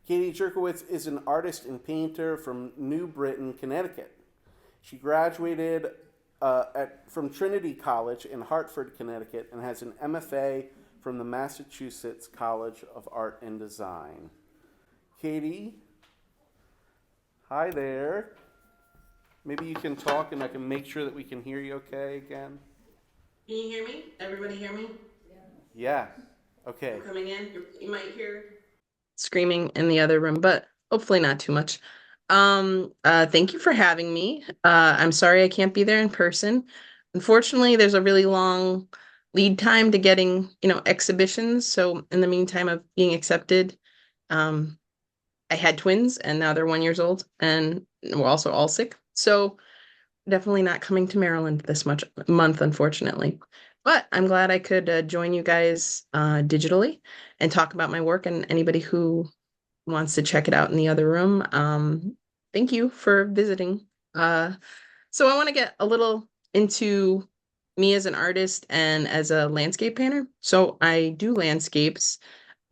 Katie Jurkiewicz is an artist and painter from New Britain, Connecticut. She graduated from Trinity College in Hartford, Connecticut, and has an MFA from the Massachusetts College of Art and Design. Katie, hi there. Maybe you can talk and I can make sure that we can hear you okay again. Can you hear me? Everybody hear me? Yeah. I'm Okay. coming in. You might hear screaming in the other room, but hopefully not too much. Thank you for having me. I'm sorry I can't be there in person. Unfortunately, there's a really long lead time to getting, exhibitions. So in the meantime of being accepted, um, I had twins and now they're 1 year old and we're also all sick. So definitely not coming to Maryland this much month, unfortunately. But I'm glad I could join you guys digitally and talk about my work and anybody who wants to check it out in the other room. Thank you for visiting. Uh, so I want to get a little into me as an artist and as a landscape painter. So I do landscapes.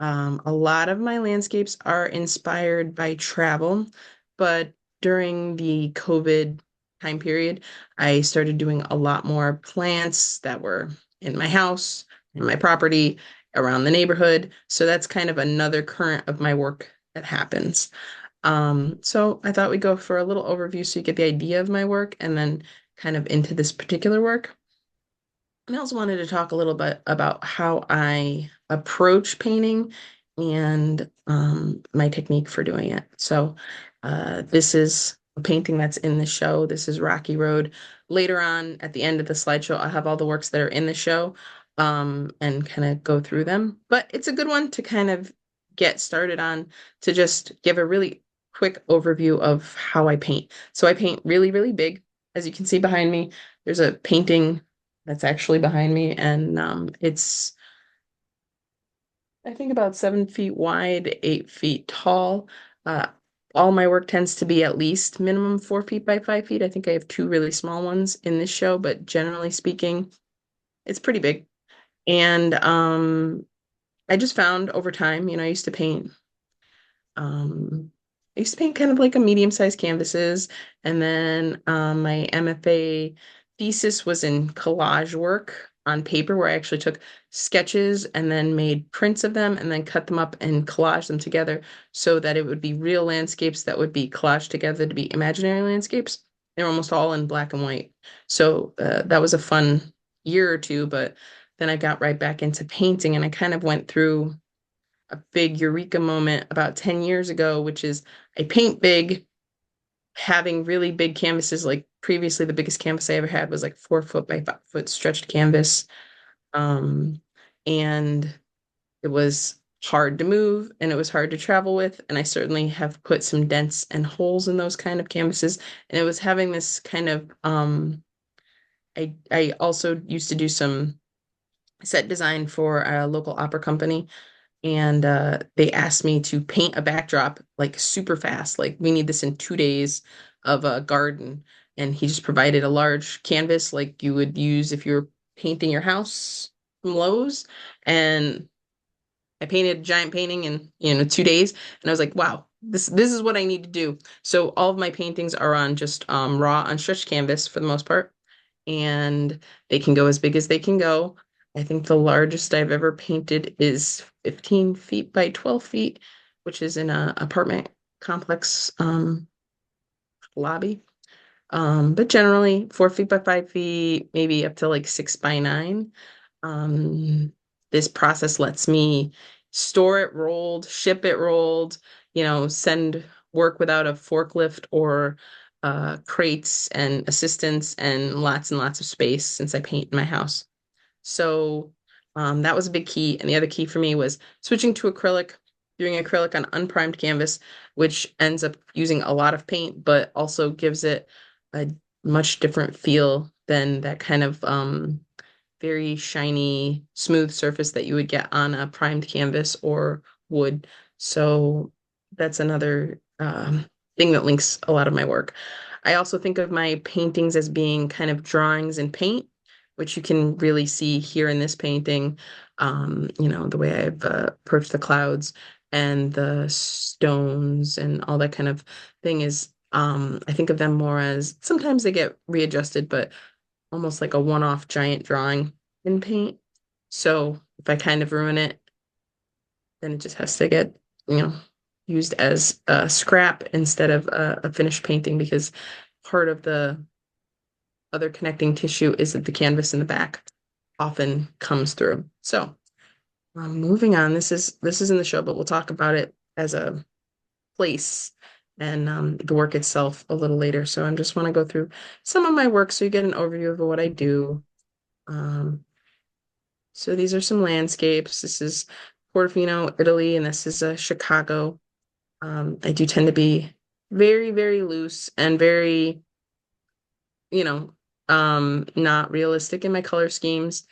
A lot of my landscapes are inspired by travel, but during the COVID time period, I started doing a lot more plants that were in my house, in my property, around the neighborhood. So that's kind of another current of my work that happens. So I thought we'd go for a little overview so you get the idea of my work and then kind of into this particular work. And I also wanted to talk a little bit about how I approach painting and my technique for doing it. So, this is a painting that's in the show. This is Rocky Road. Later on, at the end of the slideshow, I'll have all the works that are in the show and kind of go through them. But it's a good one to kind of get started on to just give a really quick overview of how I paint. So, I paint really, really big. As you can see behind me, there's a painting that's actually behind me, and it's I think about 7 feet wide, 8 feet tall. Uh, all my work tends to be at least minimum 4 feet by 5 feet. I think I have two really small ones in this show, but generally speaking, it's pretty big. And I just found over time, I used to paint. Um, I used to paint kind of like a medium-sized canvases, and then my MFA thesis was in collage work on paper, where I actually took sketches and then made prints of them, and then cut them up and collaged them together so that it would be real landscapes that would be collaged together to be imaginary landscapes. They're almost all in black and white. So that was a fun year or two, but then I got right back into painting, and I kind of went through a big eureka moment about 10 years ago, which is I paint big, having really big canvases. Like previously, the biggest canvas I ever had was like 4 foot by 5 foot stretched canvas. Um, and it was hard to move and it was hard to travel with. And I certainly have put some dents and holes in those kind of canvases. And it was having this kind of, I also used to do some set design for a local opera company, and they asked me to paint a backdrop like super fast. Like we need this in 2 days of a garden. And he just provided a large canvas like you would use if you're painting your house from Lowe's. And I painted a giant painting in 2 days. And I was like, wow, this is what I need to do. So all of my paintings are on just raw unstretched canvas for the most part, and they can go as big as they can go. I think the largest I've ever painted is 15 feet by 12 feet, which is in a apartment complex lobby. But generally 4 feet by 5 feet, maybe up to like 6 by 9. Um, this process lets me store it rolled, ship it rolled, send work without a forklift or crates and assistance and lots of space since I paint in my house. So that was a big key. And the other key for me was switching to acrylic, doing acrylic on unprimed canvas, which ends up using a lot of paint, but also gives it a much different feel than that kind of very shiny, smooth surface that you would get on a primed canvas or wood. So that's another thing that links a lot of my work. I also think of my paintings as being kind of drawings in paint, which you can really see here in this painting, the way I've approached the clouds. and the stones and all that kind of thing is, I think of them more as sometimes they get readjusted, but almost like a one-off giant drawing in paint. So if I kind of ruin it, then it just has to get, you know, used as a scrap instead of a finished painting, because part of the other connecting tissue is that the canvas in the back often comes through. So moving on, this is in the show, but we'll talk about it as a place and the work itself a little later. So I just want to go through some of my work so you get an overview of what I do. Um, so these are some landscapes. This is Portofino, Italy, and this is Chicago. I do tend to be very, very loose and very, you know, not realistic in my color schemes.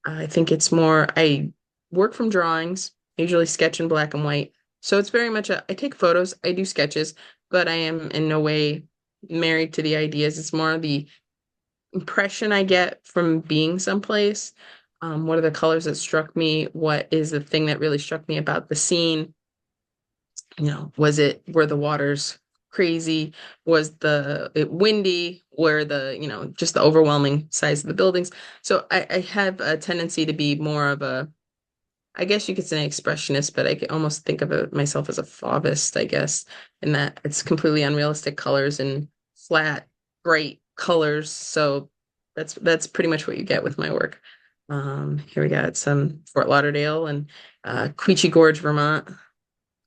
I think it's more, I work from drawings, usually sketch in black and white. So it's very much I take photos, I do sketches, but I am in no way married to the ideas. It's more the impression I get from being someplace. What are the colors that struck me? What is the thing that really struck me about the scene? Were the waters crazy? Was it windy? Were just the overwhelming size of the buildings? So I have a tendency to be more of I guess you could say expressionist, but I could almost think of myself as a fauvist, I guess, in that it's completely unrealistic colors and flat, bright colors. So that's pretty much what you get with my work. Here we got some Fort Lauderdale and Quechee Gorge, Vermont,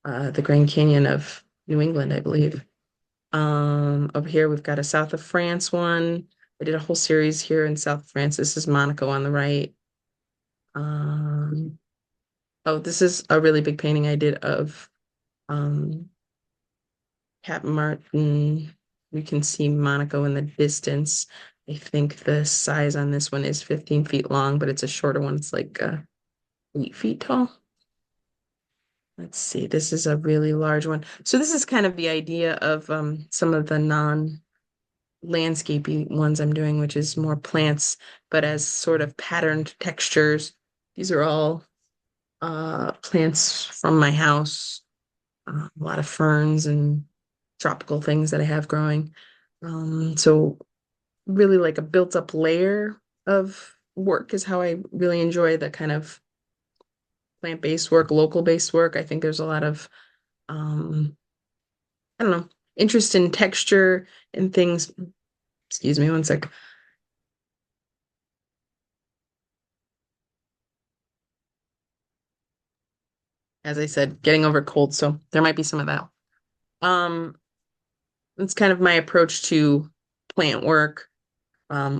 the Grand Canyon of New England, I believe. Over here we've got a South of France one. I did a whole series here in South of France. This is Monaco on the right. Oh, this is a really big painting I did of um, Cap Martin. We can see Monaco in the distance. I think the size on this one is 15 feet long, but it's a shorter one. It's like 8 feet tall. Let's see, this is a really large one. So this is kind of the idea of some of the non-landscapey ones I'm doing, which is more plants, but as sort of patterned textures. These are all plants from my house, a lot of ferns and tropical things that I have growing. So really like a built up layer of work is how I really enjoy the kind of plant-based work, local-based work. I think there's a lot of I don't know, interest in texture and things. Excuse me one sec. As I said, getting over a cold, so there might be some of that. Um, it's kind of my approach to plant work,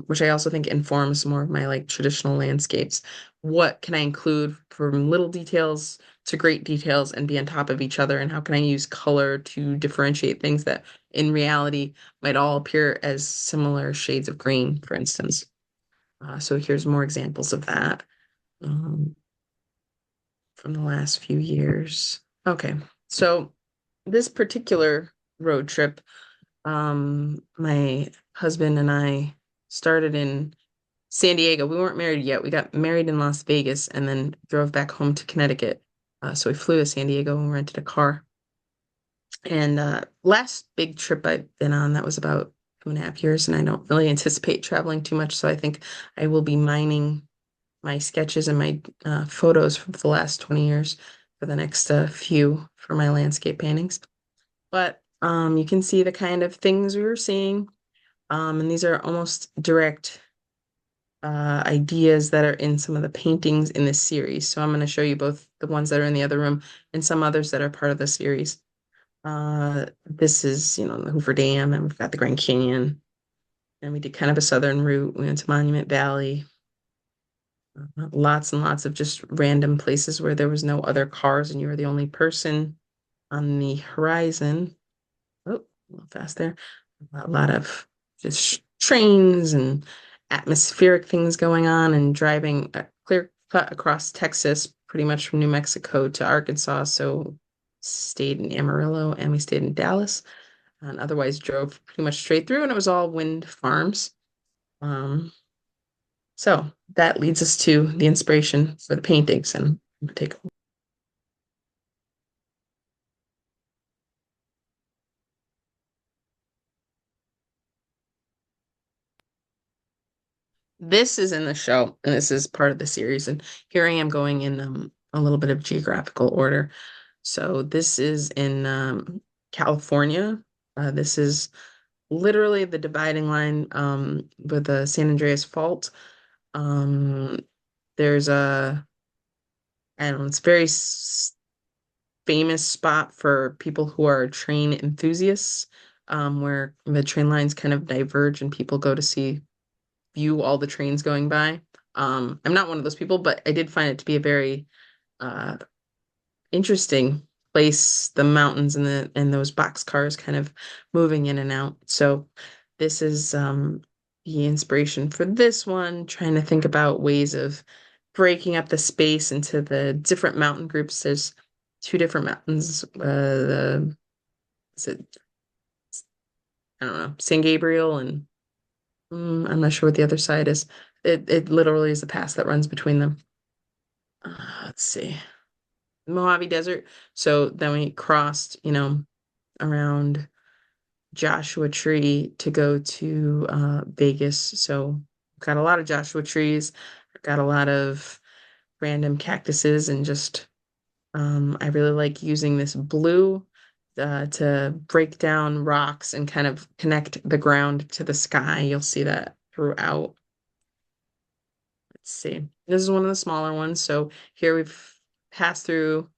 which I also think informs more of my like traditional landscapes. What can I include from little details to great details and be on top of each other? And how can I use color to differentiate things that in reality might all appear as similar shades of green, for instance? So here's more examples of that um, from the last few years. Okay, so this particular road trip, my husband and I started in San Diego. We weren't married yet. We got married in Las Vegas and then drove back home to Connecticut. So we flew to San Diego and rented a car. And last big trip I've been on, that was about 2.5 years, and I don't really anticipate traveling too much. So I think I will be mining my sketches and my photos from the last 20 years for the next few for my landscape paintings. But you can see the kind of things we were seeing. And these are almost direct ideas that are in some of the paintings in this series. So I'm going to show you both the ones that are in the other room and some others that are part of the series. This is, the Hoover Dam, and we've got the Grand Canyon. And we did kind of a southern route. We went to Monument Valley. Lots and lots of just random places where there was no other cars and you were the only person on the horizon. Oh, a little fast there. A lot of just trains and atmospheric things going on, and driving a clear cut across Texas, pretty much from New Mexico to Arkansas. So stayed in Amarillo and we stayed in Dallas, and otherwise drove pretty much straight through, and it was all wind farms. So that leads us to the inspiration for the paintings, and I'm gonna take This is in the show, and this is part of the series. And here I am going in a little bit of geographical order. So this is in California. This is literally the dividing line with the San Andreas Fault. Um, there's a, I don't know, it's a very famous spot for people who are train enthusiasts, where the train lines kind of diverge and people go to see view all the trains going by. I'm not one of those people, but I did find it to be a very uh, interesting place, the mountains and those box cars kind of moving in and out. So this is the inspiration for this one, trying to think about ways of breaking up the space into the different mountain groups. There's two different mountains. Is it, I don't know, San Gabriel and I'm not sure what the other side is. It literally is the pass that runs between them. Let's see. Mojave Desert. So then we crossed, around Joshua Tree to go to Vegas. So got a lot of Joshua trees, got a lot of random cactuses, and just I really like using this blue to break down rocks and kind of connect the ground to the sky. You'll see that throughout. Let's see. This is one of the smaller ones. So here we've passed through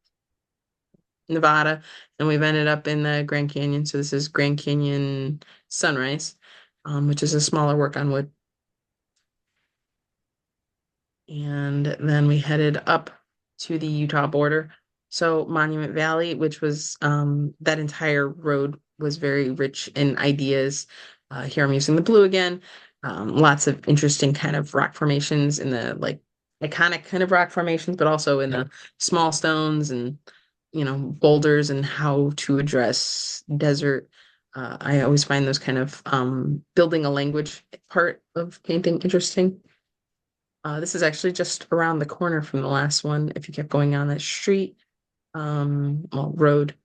Nevada and we've ended up in the Grand Canyon. So this is Grand Canyon Sunrise, which is a smaller work on wood. And then we headed up to the Utah border. So Monument Valley, which was that entire road was very rich in ideas. Here I'm using the blue again. Lots of interesting kind of rock formations in the like iconic kind of rock formations, but also in the small stones and boulders and how to address desert. I always find those kind of building a language part of painting interesting. This is actually just around the corner from the last one. If you kept going on that street, well, road.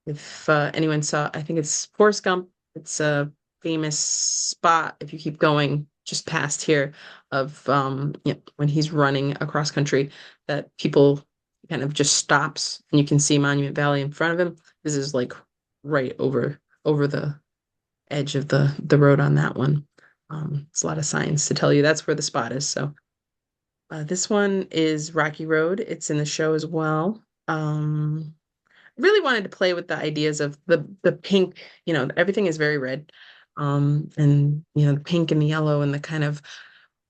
If anyone saw, I think it's Forrest Gump. It's a famous spot if you keep going just past here of when he's running across country that people kind of just stops and you can see Monument Valley in front of him. This is like right over the edge of the road on that one. It's a lot of signs to tell you that's where the spot is. So this one is Rocky Road. It's in the show as well. Really wanted to play with the ideas of the pink, everything is very red. And the pink and the yellow and the kind of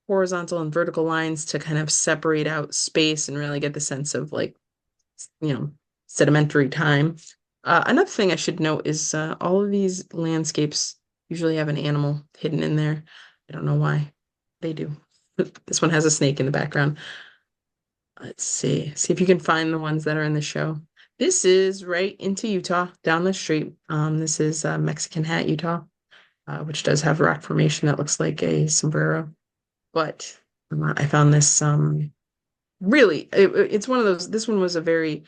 horizontal and vertical lines to kind of separate out space and really get the sense of like, you know, sedimentary time. Another thing I should note is all of these landscapes usually have an animal hidden in there. I don't know why they do. This one has a snake in the background. Let's see. See if you can find the ones that are in the show. This is right into Utah, down the street. This is Mexican Hat, Utah, which does have a rock formation that looks like a sombrero. But I found this really, it's one of those. This one was a very,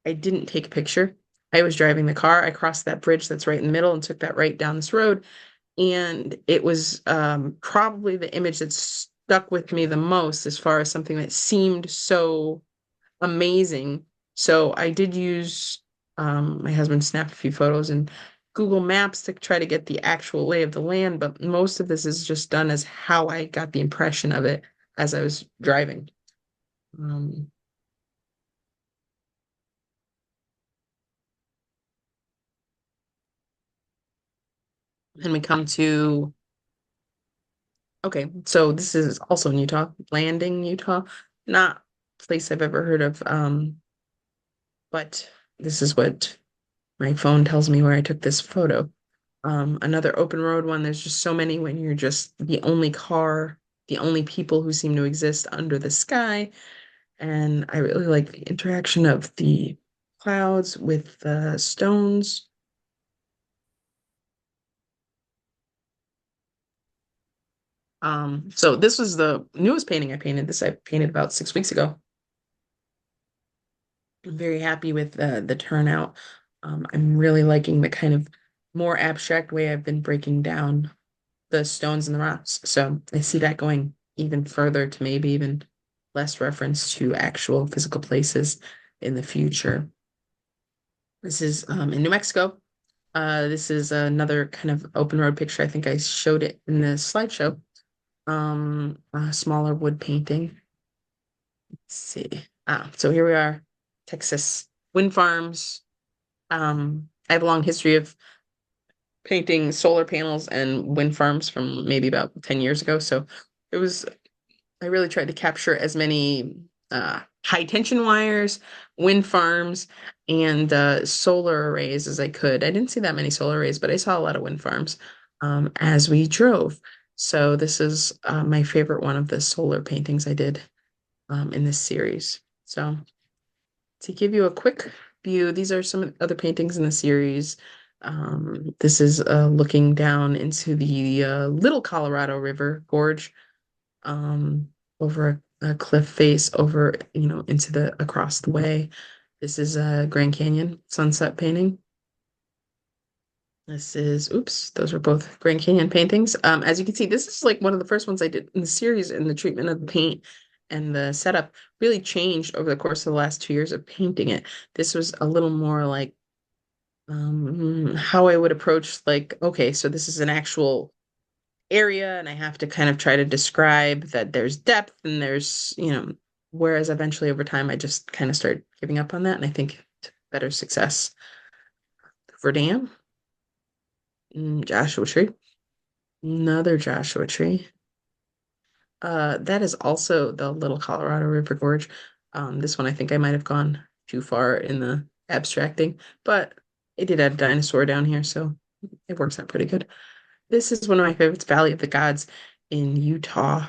I didn't take a picture. I was driving the car. I crossed that bridge that's right in the middle and took that right down this road. And it was probably the image that stuck with me the most as far as something that seemed so amazing. So I did use my husband snapped a few photos and Google Maps to try to get the actual lay of the land, but most of this is just done as how I got the impression of it as I was driving. Um, and we come to okay, so this is also in Utah, Landing, Utah. Not a place I've ever heard of, but this is what my phone tells me where I took this photo. Another open road one, there's just so many when you're just the only car, the only people who seem to exist under the sky. And I really like the interaction of the clouds with the stones. So this was the newest painting I painted. This I painted about 6 weeks ago. I'm very happy with the turnout. I'm really liking the kind of more abstract way I've been breaking down the stones and the rocks. So I see that going even further to maybe even less reference to actual physical places in the future. This is in New Mexico. This is another kind of open road picture. I think I showed it in the slideshow. A smaller wood painting. Let's see. So here we are, Texas wind farms. I have a long history of painting solar panels and wind farms from maybe about 10 years ago. So it was, I really tried to capture as many high tension wires, wind farms, and solar arrays as I could. I didn't see that many solar arrays, but I saw a lot of wind farms as we drove. So this is my favorite one of the solar paintings I did in this series. So to give you a quick view, these are some of the other paintings in the series. This is looking down into the Little Colorado River Gorge, over a cliff face over, into the across the way. This is a Grand Canyon sunset painting. This is, oops, those are both Grand Canyon paintings. As you can see, this is like one of the first ones I did in the series, and the treatment of the paint and the setup really changed over the course of the last 2 years of painting it. This was a little more like how I would approach, like, okay, so this is an actual area and I have to kind of try to describe that there's depth and there's, whereas eventually over time I just kind of started giving up on that, and I think to better success. Verdam, Joshua Tree, another Joshua Tree. That is also the Little Colorado River Gorge. This one I think I might have gone too far in the abstracting, but it did add a dinosaur down here, so it works out pretty good. This is one of my favorites, Valley of the Gods in Utah.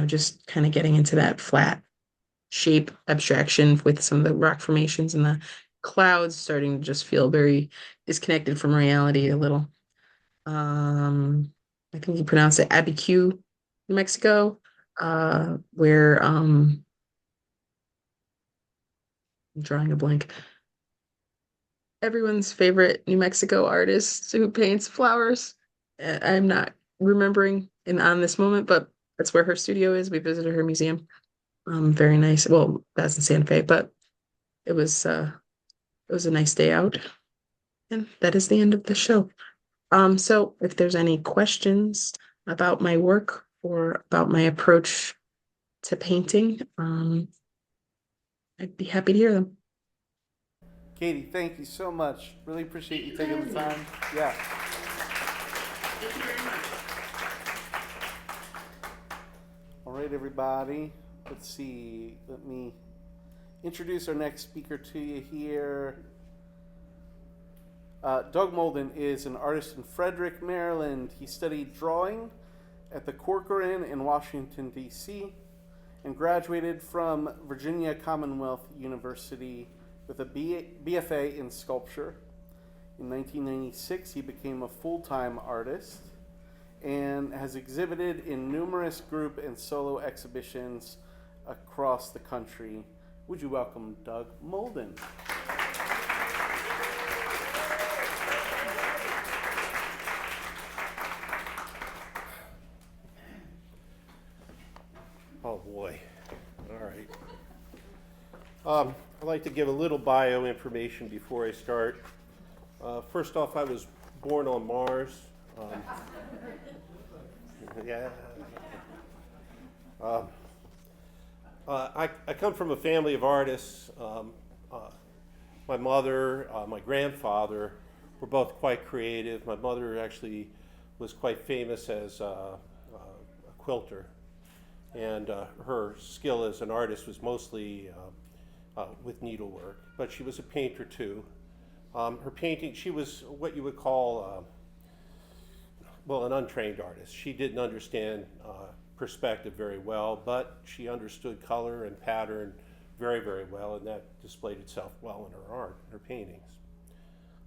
Just kind of getting into that flat shape abstraction with some of the rock formations and the clouds starting to just feel very disconnected from reality a little. I think you pronounce it Abiquiu, New Mexico, where I'm drawing a blank. Everyone's favorite New Mexico artist who paints flowers. I'm not remembering on this moment, but that's where her studio is. We visited her museum. Very nice. Well, that's in Santa Fe, but it was a nice day out. And that is the end of the show. So if there's any questions about my work or about my approach to painting, I'd be happy to hear them. Katie, thank you so much. Really appreciate you taking the time. Yeah. Thank you very much. All right, everybody. Let's see. Let me introduce our next speaker to you here. Doug Moulden is an artist in Frederick, Maryland. He studied drawing at the Corcoran in Washington, D.C., and graduated from Virginia Commonwealth University with a BFA in sculpture. In 1996, he became a full-time artist and has exhibited in numerous group and solo exhibitions across the country. Would you welcome Doug Moulden? Oh boy. All right. I'd like to give a little bio information before I start. First off, I was born on Mars. Yeah. I come from a family of artists. My mother, my grandfather were both quite creative. My mother actually was quite famous as a quilter, and her skill as an artist was mostly with needlework, but she was a painter too. Her painting, she was what you would call, an untrained artist. She didn't understand perspective very well, but she understood color and pattern very, very well, and that displayed itself well in her art, her paintings.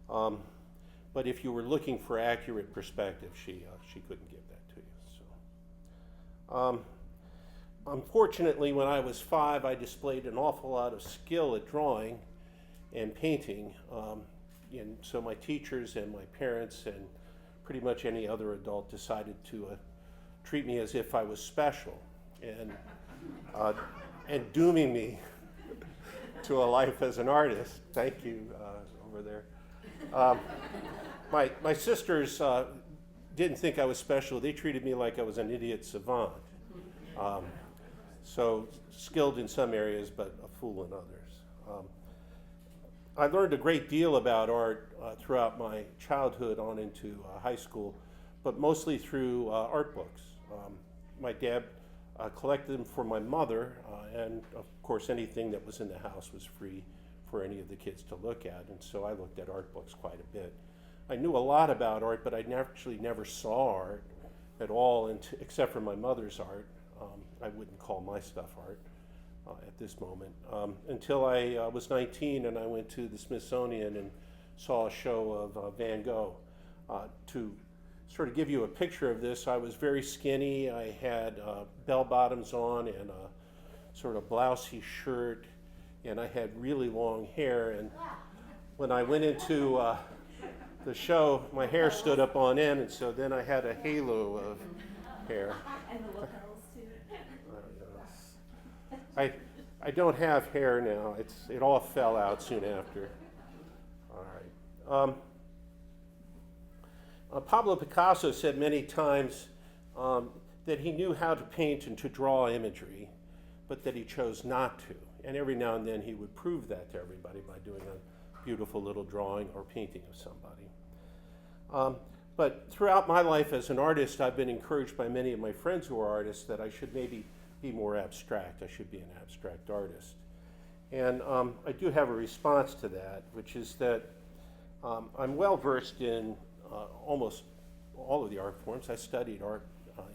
But if you were looking for accurate perspective, she couldn't give that to you. So, unfortunately, when I was 5, I displayed an awful lot of skill at drawing and painting, and so my teachers and my parents and pretty much any other adult decided to treat me as if I was special, and dooming me to a life as an artist. Thank you, over there. My sisters didn't think I was special. They treated me like I was an idiot savant. So skilled in some areas, but a fool in others. I learned a great deal about art throughout my childhood on into high school, but mostly through art books. My dad collected them for my mother, and of course anything that was in the house was free for any of the kids to look at, and so I looked at art books quite a bit. I knew a lot about art, but I actually never saw art at all, except for my mother's art. I wouldn't call my stuff art at this moment, until I was 19 and I went to the Smithsonian and saw a show of Van Gogh. To sort of give you a picture of this, I was very skinny. I had bell bottoms on and a sort of blousey shirt, and I had really long hair. And when I went into the show, my hair stood up on end, and so then I had a halo of hair. And the lapels too. I don't have hair now. It all fell out soon after. All right. Pablo Picasso said many times that he knew how to paint and to draw imagery, but that he chose not to. And every now and then he would prove that to everybody by doing a beautiful little drawing or painting of somebody. But throughout my life as an artist, I've been encouraged by many of my friends who are artists that I should maybe be more abstract. I should be an abstract artist. And I do have a response to that, which is that I'm well versed in almost all of the art forms. I studied art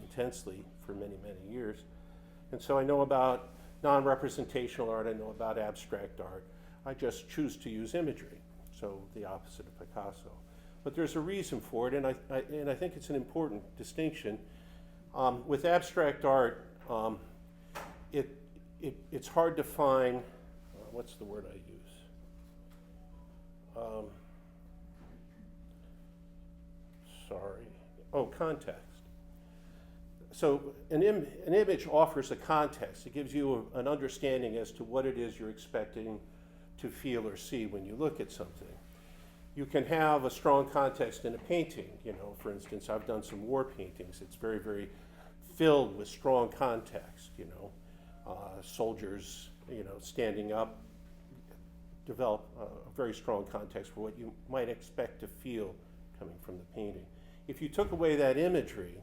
intensely for many, many years. And so I know about non-representational art, I know about abstract art. I just choose to use imagery, so the opposite of Picasso. But there's a reason for it, and I think it's an important distinction. With abstract art, it's hard to find, what's the word I use? Context. So an image offers a context. It gives you an understanding as to what it is you're expecting to feel or see when you look at something. You can have a strong context in a painting. You know, for instance, I've done some war paintings. It's very, very filled with strong context. You know, soldiers, you know, standing up, develop a very strong context for what you might expect to feel coming from the painting. If you took away that imagery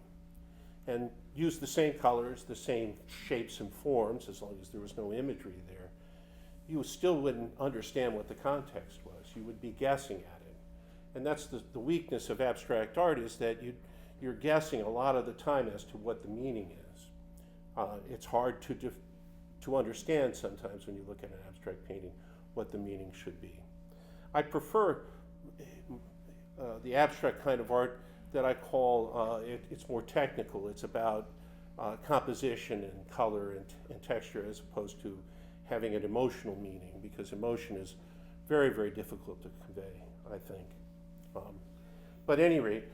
and used the same colors, the same shapes and forms, as long as there was no imagery there, you still wouldn't understand what the context was. You would be guessing at it. And that's the weakness of abstract art, is that you're guessing a lot of the time as to what the meaning is. It's hard to understand sometimes when you look at an abstract painting what the meaning should be. I prefer the abstract kind of art that I call, it's more technical. It's about composition and color and texture, as opposed to having an emotional meaning, because emotion is very, very difficult to convey, I think. But at any rate,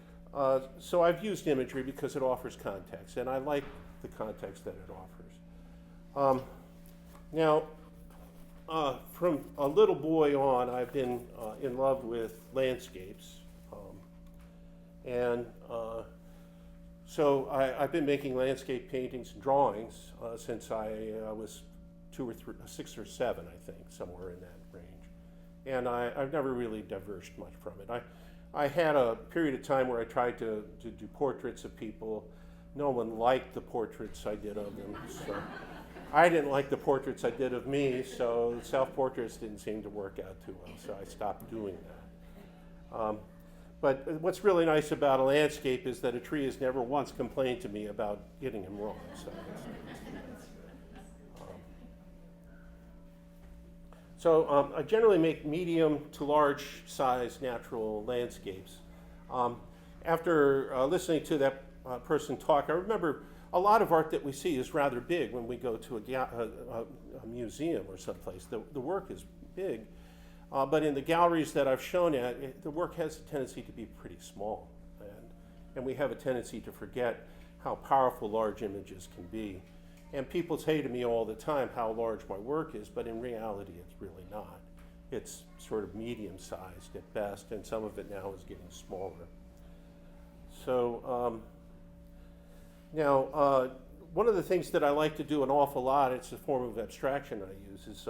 so I've used imagery because it offers context, and I like the context that it offers. Now, from a little boy on, I've been in love with landscapes. So I've been making landscape paintings and drawings since I was 6 or 7, I think, somewhere in that range. And I've never really diverged much from it. I had a period of time where I tried to do portraits of people. No one liked the portraits I did of them. So I didn't like the portraits I did of me, so self-portraits didn't seem to work out too well, so I stopped doing that. But what's really nice about a landscape is that a tree has never once complained to me about getting him wrong. So I generally make medium to large size natural landscapes. After listening to that person talk, I remember a lot of art that we see is rather big when we go to a museum or someplace. The work is big. But in the galleries that I've shown at, the work has a tendency to be pretty small. and we have a tendency to forget how powerful large images can be. And people say to me all the time how large my work is, but in reality it's really not. It's sort of medium-sized at best, and some of it now is getting smaller. So now, one of the things that I like to do an awful lot, it's a form of abstraction I use, is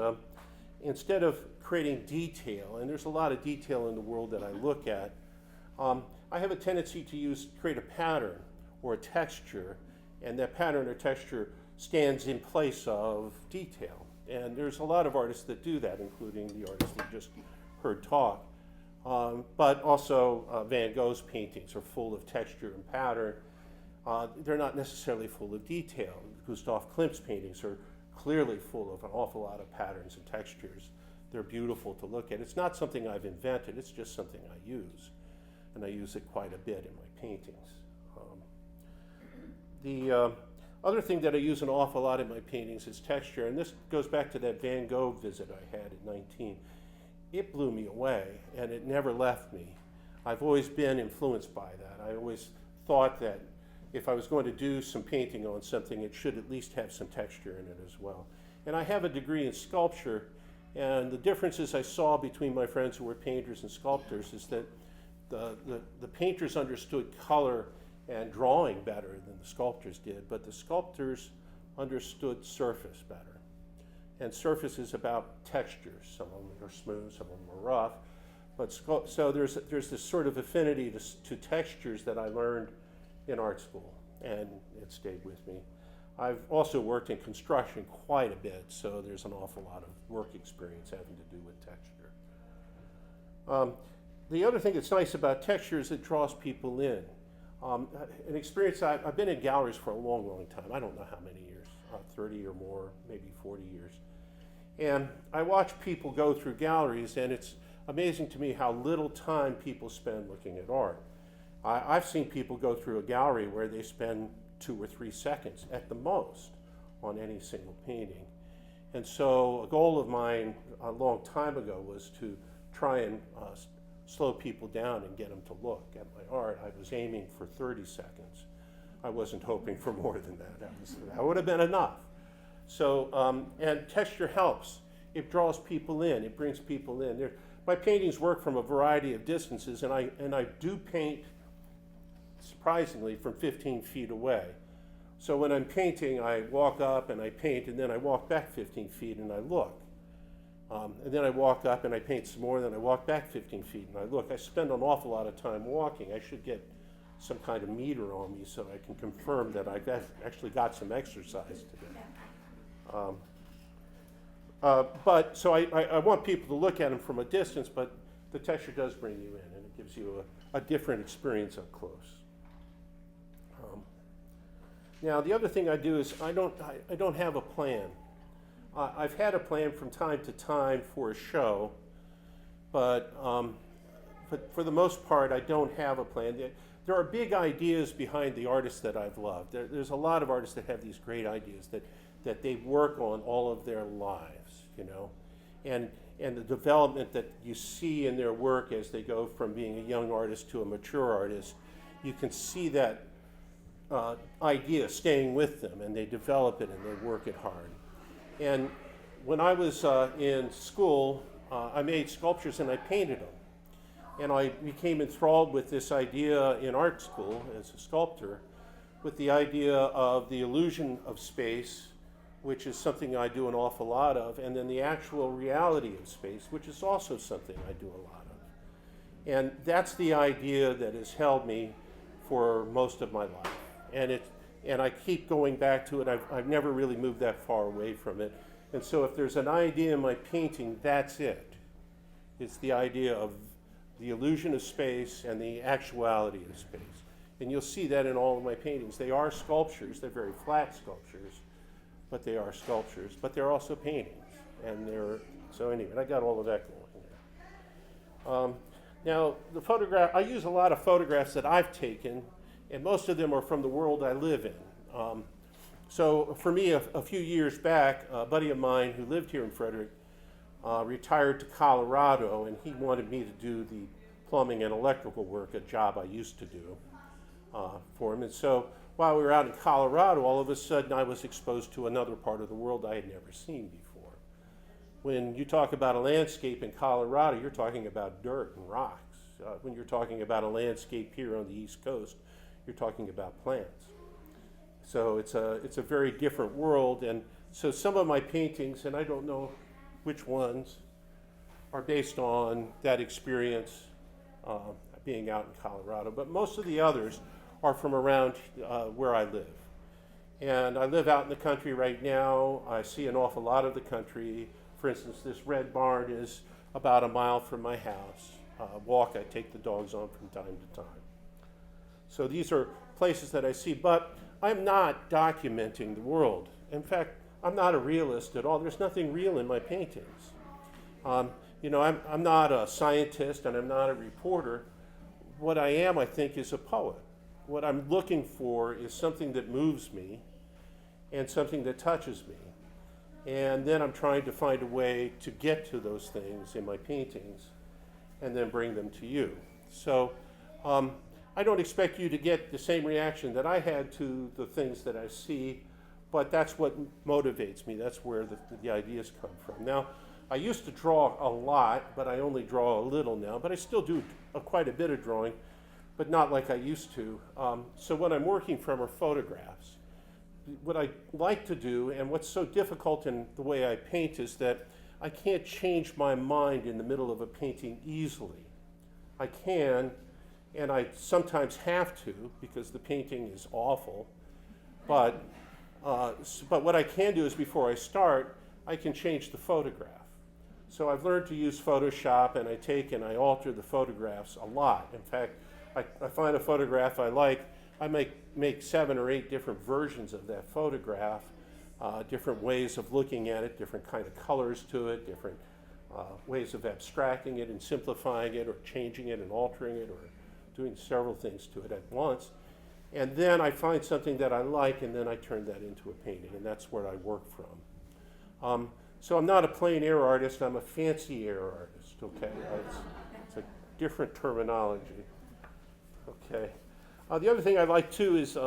instead of creating detail, and there's a lot of detail in the world that I look at, I have a tendency to create a pattern or a texture, and that pattern or texture stands in place of detail. And there's a lot of artists that do that, including the artist we just heard talk. But also Van Gogh's paintings are full of texture and pattern. They're not necessarily full of detail. Gustav Klimt's paintings are clearly full of an awful lot of patterns and textures. They're beautiful to look at. It's not something I've invented, it's just something I use. And I use it quite a bit in my paintings. The other thing that I use an awful lot in my paintings is texture, and this goes back to that Van Gogh visit I had at 19. It blew me away, and it never left me. I've always been influenced by that. I always thought that if I was going to do some painting on something, it should at least have some texture in it as well. And I have a degree in sculpture, and the differences I saw between my friends who were painters and sculptors is that the painters understood color and drawing better than the sculptors did, but the sculptors understood surface better. And surface is about textures. Some of them are smooth, some of them are rough. But so there's this sort of affinity to textures that I learned in art school, and it stayed with me. I've also worked in construction quite a bit, so there's an awful lot of work experience having to do with texture. The other thing that's nice about texture is it draws people in. An experience, I've been in galleries for a long, long time. I don't know how many years, 30 or more, maybe 40 years. And I watch people go through galleries, and it's amazing to me how little time people spend looking at art. I've seen people go through a gallery where they spend 2 or 3 seconds at the most on any single painting. And so a goal of mine a long time ago was to try and slow people down and get them to look at my art. I was aiming for 30 seconds. I wasn't hoping for more than that. That would have been enough. So, and texture helps. It draws people in. It brings people in. My paintings work from a variety of distances, and I do paint, surprisingly, from 15 feet away. So when I'm painting, I walk up and I paint, and then I walk back 15 feet and I look. And then I walk up and I paint some more, and then I walk back 15 feet and I look. I spend an awful lot of time walking. I should get some kind of meter on me so I can confirm that I've actually got some exercise today. But so I want people to look at them from a distance, but the texture does bring you in, and it gives you a different experience up close. Now, the other thing I do is I don't have a plan. I've had a plan from time to time for a show, but for the most part, I don't have a plan. There are big ideas behind the artists that I've loved. There's a lot of artists that have these great ideas that they work on all of their lives, you know, and the development that you see in their work as they go from being a young artist to a mature artist, you can see that idea staying with them, and they develop it and they work it hard. And when I was in school, I made sculptures and I painted them. And I became enthralled with this idea in art school as a sculptor, with the idea of the illusion of space, which is something I do an awful lot of, and then the actual reality of space, which is also something I do a lot of. And that's the idea that has held me for most of my life. And I keep going back to it. I've never really moved that far away from it. And so if there's an idea in my painting, that's it. It's the idea of the illusion of space and the actuality of space. And you'll see that in all of my paintings. They are sculptures. They're very flat sculptures, but they are sculptures. But they're also paintings. So anyway, I got all of that going there. Now, I use a lot of photographs that I've taken, and most of them are from the world I live in. So for me, a few years back, a buddy of mine who lived here in Frederick retired to Colorado, and he wanted me to do the plumbing and electrical work, a job I used to do. for him. And so while we were out in Colorado, all of a sudden I was exposed to another part of the world I had never seen before. When you talk about a landscape in Colorado, you're talking about dirt and rocks. When you're talking about a landscape here on the East Coast, you're talking about plants. So it's a very different world. And so some of my paintings, and I don't know which ones, are based on that experience being out in Colorado. But most of the others are from around where I live. And I live out in the country right now. I see an awful lot of the country. For instance, this red barn is about a mile from my house. Walk I take the dogs on from time to time. So these are places that I see, but I'm not documenting the world. In fact, I'm not a realist at all. There's nothing real in my paintings. You know, I'm not a scientist and I'm not a reporter. What I am, I think, is a poet. What I'm looking for is something that moves me and something that touches me. And then I'm trying to find a way to get to those things in my paintings and then bring them to you. So I don't expect you to get the same reaction that I had to the things that I see, but that's what motivates me. That's where the ideas come from. Now, I used to draw a lot, but I only draw a little now, but I still do quite a bit of drawing, but not like I used to. So what I'm working from are photographs. What I like to do, and what's so difficult in the way I paint, is that I can't change my mind in the middle of a painting easily. I can, and I sometimes have to, because the painting is awful, but what I can do is before I start, I can change the photograph. So I've learned to use Photoshop, and I take and I alter the photographs a lot. In fact, I find a photograph I like, I make 7 or 8 different versions of that photograph, different ways of looking at it, different kind of colors to it, different ways of abstracting it and simplifying it or changing it and altering it or doing several things to it at once. And then I find something that I like, and then I turn that into a painting, and that's where I work from. So I'm not a plein air artist, I'm a fancy air artist, okay? It's a different terminology, okay? The other thing I like too is,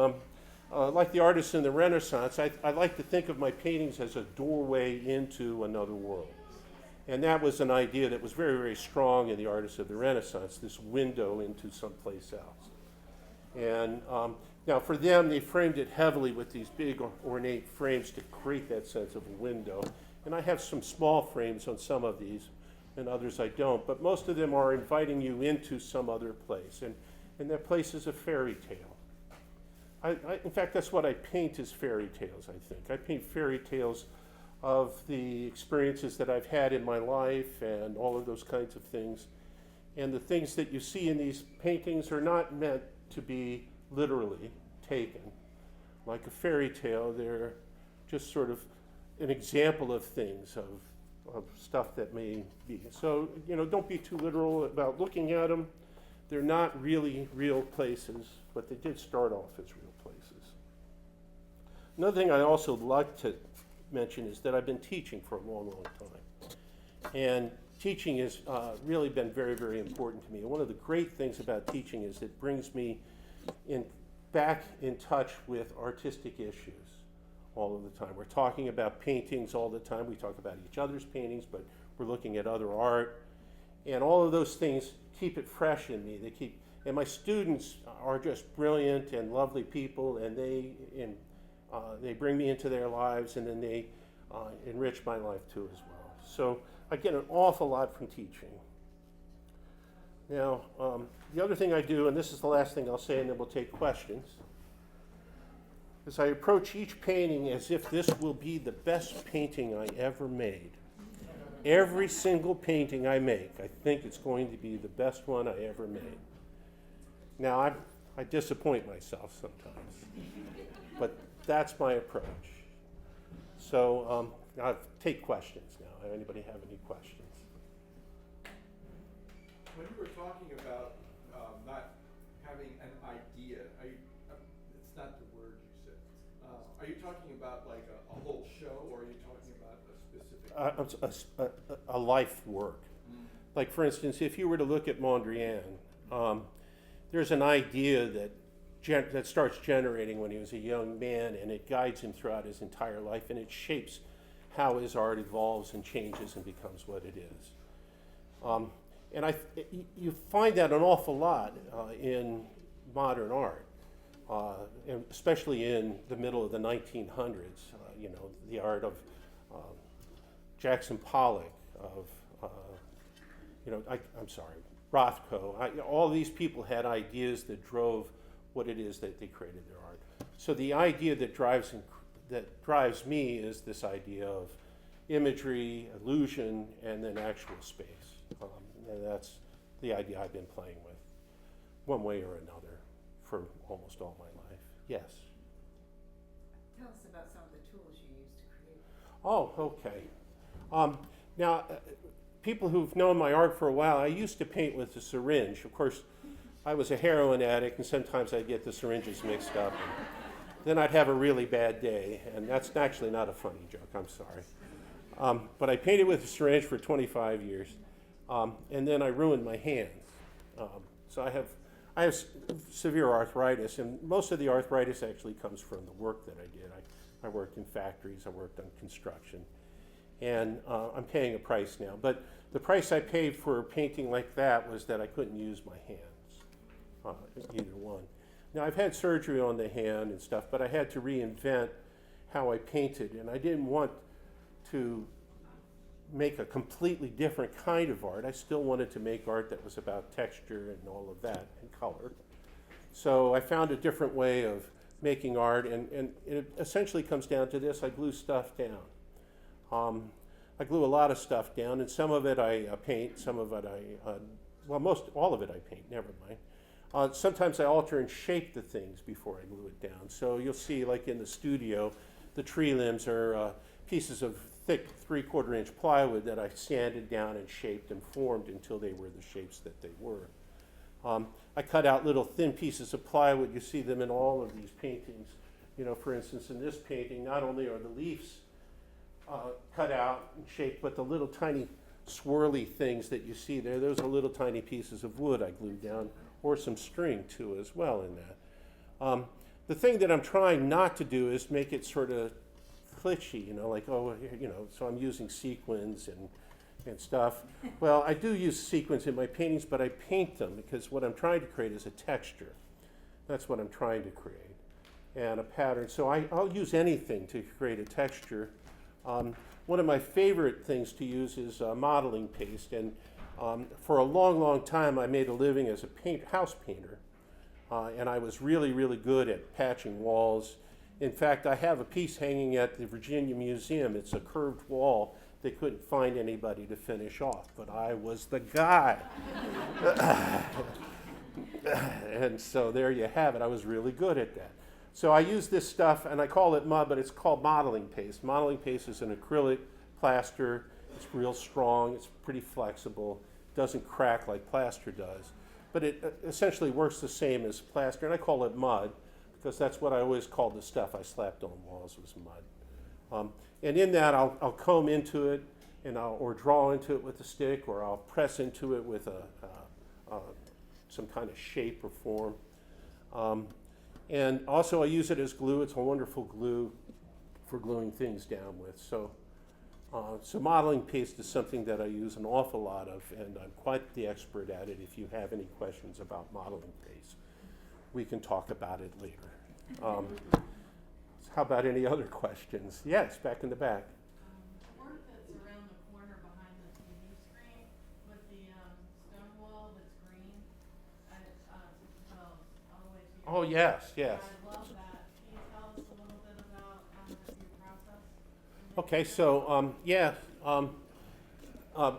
like the artists in the Renaissance, I like to think of my paintings as a doorway into another world. And that was an idea that was very, very strong in the artists of the Renaissance, this window into someplace else. And now for them, they framed it heavily with these big ornate frames to create that sense of a window. And I have some small frames on some of these, and others I don't. But most of them are inviting you into some other place. And that place is a fairy tale. In fact, that's what I paint is fairy tales, I think. I paint fairy tales of the experiences that I've had in my life and all of those kinds of things. And the things that you see in these paintings are not meant to be literally taken. Like a fairy tale, they're just sort of an example of things, of stuff that may be. So, you know, don't be too literal about looking at them. They're not really real places, but they did start off as real places. Another thing I also like to mention is that I've been teaching for a long, long time. And teaching has really been very, very important to me. And one of the great things about teaching is it brings me back in touch with artistic issues all of the time. We're talking about paintings all the time. We talk about each other's paintings, but we're looking at other art. And all of those things keep it fresh in me. And my students are just brilliant and lovely people, and they bring me into their lives, and then they enrich my life too as well. So I get an awful lot from teaching. Now, the other thing I do, and this is the last thing I'll say, and then we'll take questions, is I approach each painting as if this will be the best painting I ever made. Every single painting I make, I think it's going to be the best one I ever made. Now, I disappoint myself sometimes, but that's my approach. So I'll take questions now. Anybody have any questions? When you were talking about not having an idea, it's not the word you said. Are you talking about like a whole show, or are you talking about a specific? A life work. Like, for instance, if you were to look at Mondrian, there's an idea that that starts generating when he was a young man, and it guides him throughout his entire life, and it shapes how his art evolves and changes and becomes what it is. And you find that an awful lot in modern art, and especially in the middle of the 1900s. The art of Jackson Pollock, of I'm sorry, Rothko. All these people had ideas that drove what it is that they created their art. So the idea that drives me is this idea of imagery, illusion, and then actual space. And that's the idea I've been playing with, one way or another, for almost all my life. Yes? Tell us about some of the tools you use to create. Oh, okay. Now, people who've known my art for a while, I used to paint with a syringe. Of course, I was a heroin addict, and sometimes I'd get the syringes mixed up. And then I'd have a really bad day, and that's actually not a funny joke, I'm sorry. But I painted with a syringe for 25 years, and then I ruined my hands. So I have severe arthritis, and most of the arthritis actually comes from the work that I did. I worked in factories, I worked on construction, and I'm paying a price now. But the price I paid for painting like that was that I couldn't use my hands, either one. Now, I've had surgery on the hand and stuff, but I had to reinvent how I painted, and I didn't want to make a completely different kind of art. I still wanted to make art that was about texture and all of that, and color. So I found a different way of making art, and it essentially comes down to this. I glue stuff down. I glue a lot of stuff down, and some of it I paint, some of it all of it I paint, never mind. Sometimes I alter and shape the things before I glue it down. So you'll see, like in the studio, the tree limbs are pieces of thick 3/4 inch plywood that I sanded down and shaped and formed until they were the shapes that they were. I cut out little thin pieces of plywood. You see them in all of these paintings. For instance, in this painting, not only are the leaves cut out and shaped, but the little tiny swirly things that you see there, those are little tiny pieces of wood I glued down, or some string too as well in that. The thing that I'm trying not to do is make it sort of glitchy, so I'm using sequins and stuff. Well, I do use sequins in my paintings, but I paint them because what I'm trying to create is a texture. That's what I'm trying to create, and a pattern. So I'll use anything to create a texture. One of my favorite things to use is modeling paste, and for a long, long time I made a living as a house painter, and I was really, really good at patching walls. In fact, I have a piece hanging at the Virginia Museum. It's a curved wall. They couldn't find anybody to finish off, but I was the guy. And so there you have it. I was really good at that. So I use this stuff, and I call it mud, but it's called modeling paste. Modeling paste is an acrylic plaster. It's real strong. It's pretty flexible. It doesn't crack like plaster does. But it essentially works the same as plaster, and I call it mud because that's what I always called the stuff I slapped on walls was mud. And in that, I'll comb into it, and or draw into it with a stick, or I'll press into it with some kind of shape or form. And also I use it as glue. It's a wonderful glue for gluing things down with. So modeling paste is something that I use an awful lot of, and I'm quite the expert at it. If you have any questions about modeling paste, we can talk about it later. How about any other questions? Yes, back in the back. Work that's around the corner behind the TV screen with the stone wall that's green, and it goes all the way to your Oh, yes, yes. I love that. Can you tell us a little bit about your process? Okay, so,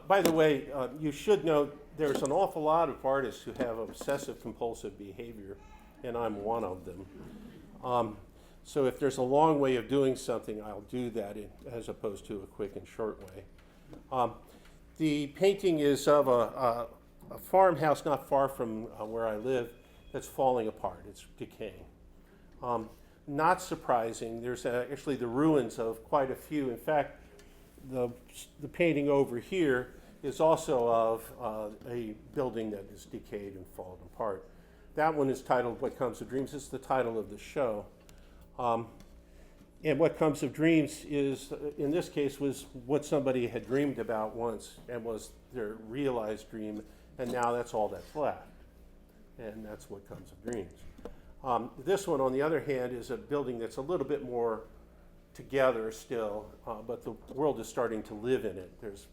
by the way, you should know there's an awful lot of artists who have obsessive compulsive behavior, and I'm one of them. So if there's a long way of doing something, I'll do that as opposed to a quick and short way. The painting is of a farmhouse not far from where I live that's falling apart. It's decaying. Not surprising, there's actually the ruins of quite a few. In fact, the painting over here is also of a building that is decayed and fallen apart. that one is titled What Comes of Dreams. It's the title of the show. And what comes of dreams is, in this case, was what somebody had dreamed about once and was their realized dream, and now that's all that's left. And that's what comes of dreams. This one, on the other hand, is a building that's a little bit more together still, but the world is starting to live in it. There's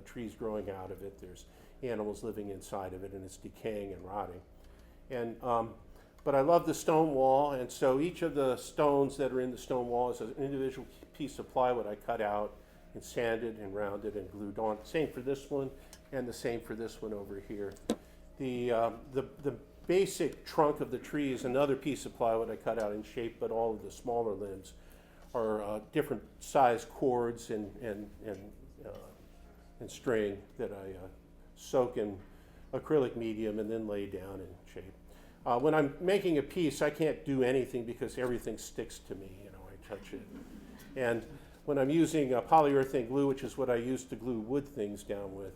trees growing out of it. There's animals living inside of it, and it's decaying and rotting. And but I love the stone wall, and so each of the stones that are in the stone wall is an individual piece of plywood I cut out and sanded and rounded and glued on. Same for this one, and the same for this one over here. The basic trunk of the tree is another piece of plywood I cut out in shape, but all of the smaller limbs are different size cords and string that I soak in acrylic medium and then lay down in shape. When I'm making a piece, I can't do anything because everything sticks to me. I touch it. And when I'm using polyurethane glue, which is what I use to glue wood things down with,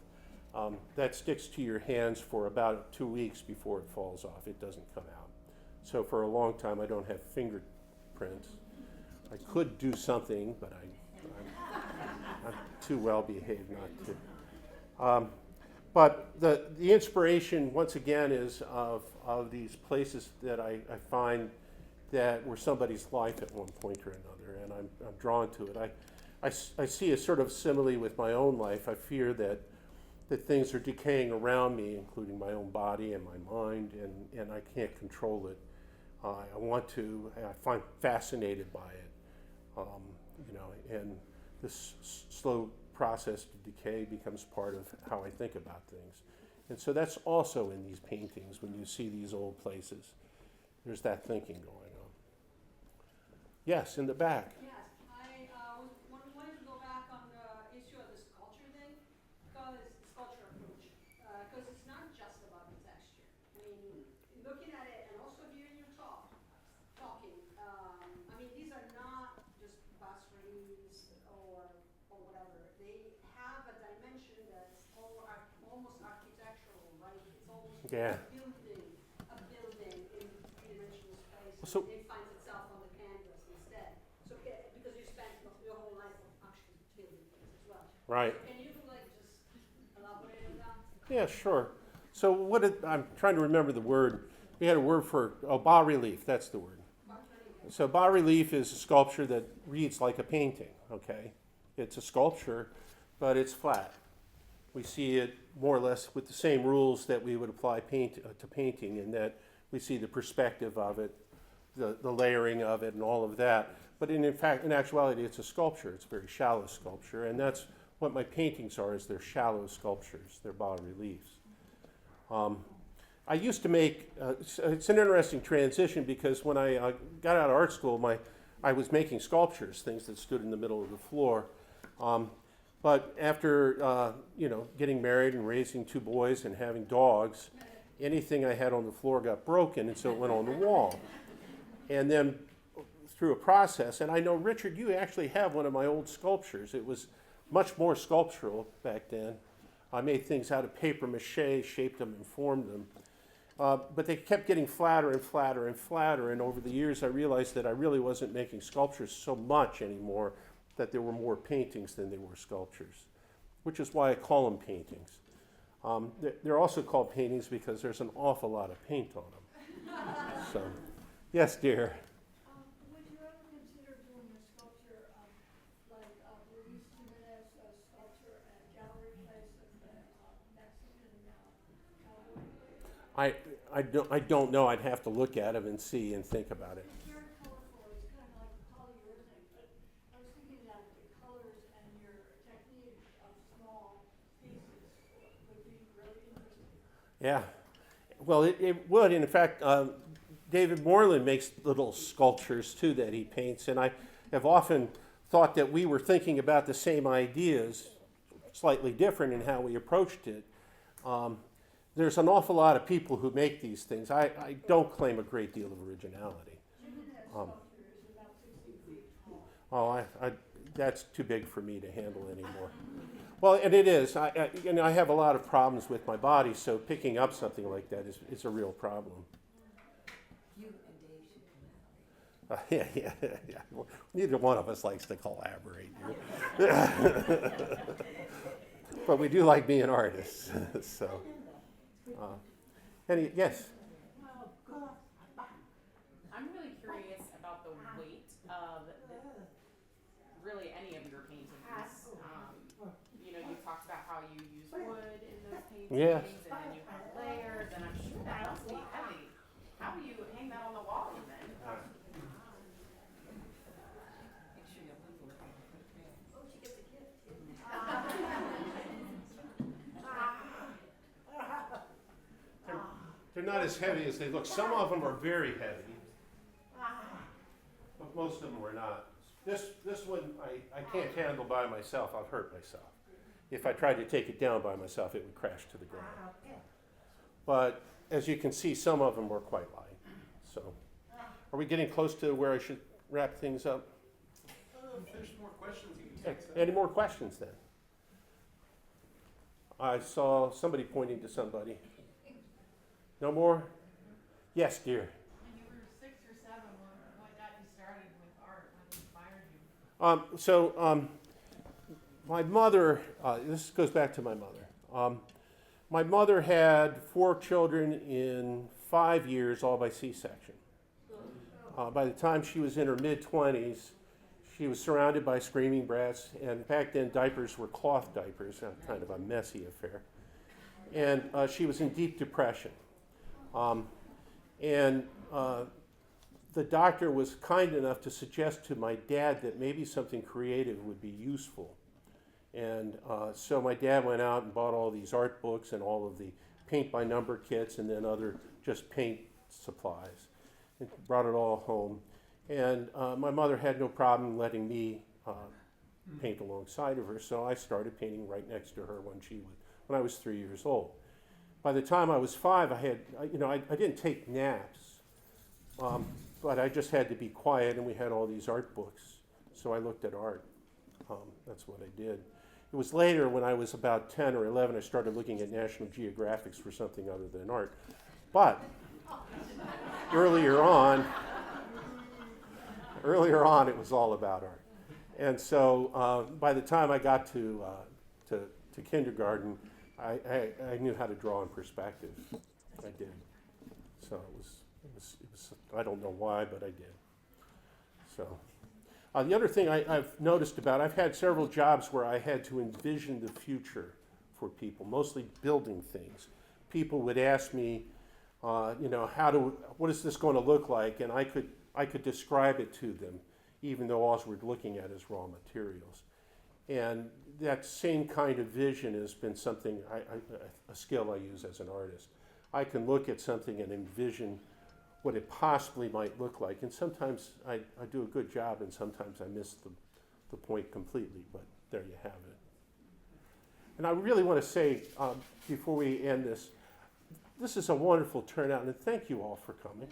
that sticks to your hands for about 2 weeks before it falls off. It doesn't come out. So for a long time, I don't have fingerprints. I could do something, but I'm too well behaved not to. But the inspiration, once again, is of these places that I find that were somebody's life at one point or another, and I'm drawn to it. I see a sort of simile with my own life. I fear that things are decaying around me, including my own body and my mind, and I can't control it. I want to, I find fascinated by it, and this slow process to decay becomes part of how I think about things. And so that's also in these paintings when you see these old places. There's that thinking going on. Yes, in the back. Yes, I wanted to go back on the issue of the sculpture thing, because sculpture approach, because it's not just about the texture. I mean, looking at it and also hearing you talking, these are not just bas reliefs or whatever. They have a dimension that's almost architectural, right? It's almost Yeah. a building in three-dimensional space. So- It finds itself on the canvas instead. So because you spent your whole life actually building things as well. Right. So can you just elaborate on that? Yeah, sure. So I'm trying to remember the word. We had a word for bas relief. That's the word. So bas relief is a sculpture that reads like a painting. Okay, it's a sculpture, but it's flat. We see it more or less with the same rules that we would apply to painting, in that we see the perspective of it, the layering of it, and all of that. But in actuality, it's a sculpture. It's a very shallow sculpture, and that's what my paintings are. Is they're shallow sculptures. They're bas reliefs. I used to make. It's an interesting transition, because when I got out of art school, I was making sculptures, things that stood in the middle of the floor. But after getting married and raising 2 boys and having dogs, anything I had on the floor got broken, and so it went on the wall. And then through a process, and I know, Richard, you actually have one of my old sculptures. It was much more sculptural back then. I made things out of paper mache, shaped them and formed them. But they kept getting flatter and flatter and flatter, and over the years I realized that I really wasn't making sculptures so much anymore, that there were more paintings than there were sculptures, which is why I call them paintings. They're also called paintings because there's an awful lot of paint on them. So, yes, dear. Would you ever consider doing a sculpture like Luis Jimenez sculpture at Gallery Place at the Mexican Cowboy? I don't know. I'd have to look at them and see and think about it. It's very colorful. It's kind of like polyurethane, but I was thinking that the colors and your technique of small pieces would be really interesting. Yeah. Well, it would. In fact, David Moulden makes little sculptures too that he paints, and I have often thought that we were thinking about the same ideas, slightly different in how we approached it. There's an awful lot of people who make these things. I don't claim a great deal of originality. Jimenez sculpture is about 60 feet tall. That's too big for me to handle anymore. Well, and it is. I have a lot of problems with my body, so picking up something like that is a real problem. Yeah. Neither one of us likes to collaborate here. But we do like being artists. So, yes? I'm really curious about the weight of really any of your paintings. You talked about how you use wood in those paintings, Yeah. and then you have layers, and I'm sure that must be heavy. How do you hang that on the wall even? Oh, she gets a gift. They're not as heavy as they look. Some of them are very heavy, but most of them are not. This one I can't handle by myself. I'll hurt myself. If I tried to take it down by myself, it would crash to the ground. But as you can see, some of them were quite light. So, are we getting close to where I should wrap things up? If there's more questions, you can text them. Any more questions then? I saw somebody pointing to somebody. No more? Yes, dear. When you were 6 or 7, what got you started with art? What inspired you? My mother, this goes back to my mother. My mother had 4 children in 5 years, all by C-section. By the time she was in her mid-20s, she was surrounded by screaming brats, and back then diapers were cloth diapers, kind of a messy affair. And she was in deep depression. The doctor was kind enough to suggest to my dad that maybe something creative would be useful. And so my dad went out and bought all these art books and all of the paint by number kits and then other just paint supplies. And brought it all home. And my mother had no problem letting me paint alongside of her, so I started painting right next to her when I was 3 years old. By the time I was 5, I didn't take naps, but I just had to be quiet, and we had all these art books, so I looked at art. That's what I did. It was later, when I was about 10 or 11, I started looking at National Geographics for something other than art. But earlier on, it was all about art. And so by the time I got to kindergarten, I knew how to draw in perspective. I did. So it was I don't know why, but I did. So the other thing I've noticed I've had several jobs where I had to envision the future for people, mostly building things. People would ask me, what is this going to look like? And I could describe it to them, even though all we're looking at is raw materials. And that same kind of vision has been something, a skill I use as an artist. I can look at something and envision what it possibly might look like. And sometimes I do a good job, and sometimes I miss the point completely, but there you have it. And I really want to say, before we end this is a wonderful turnout, and thank you all for coming.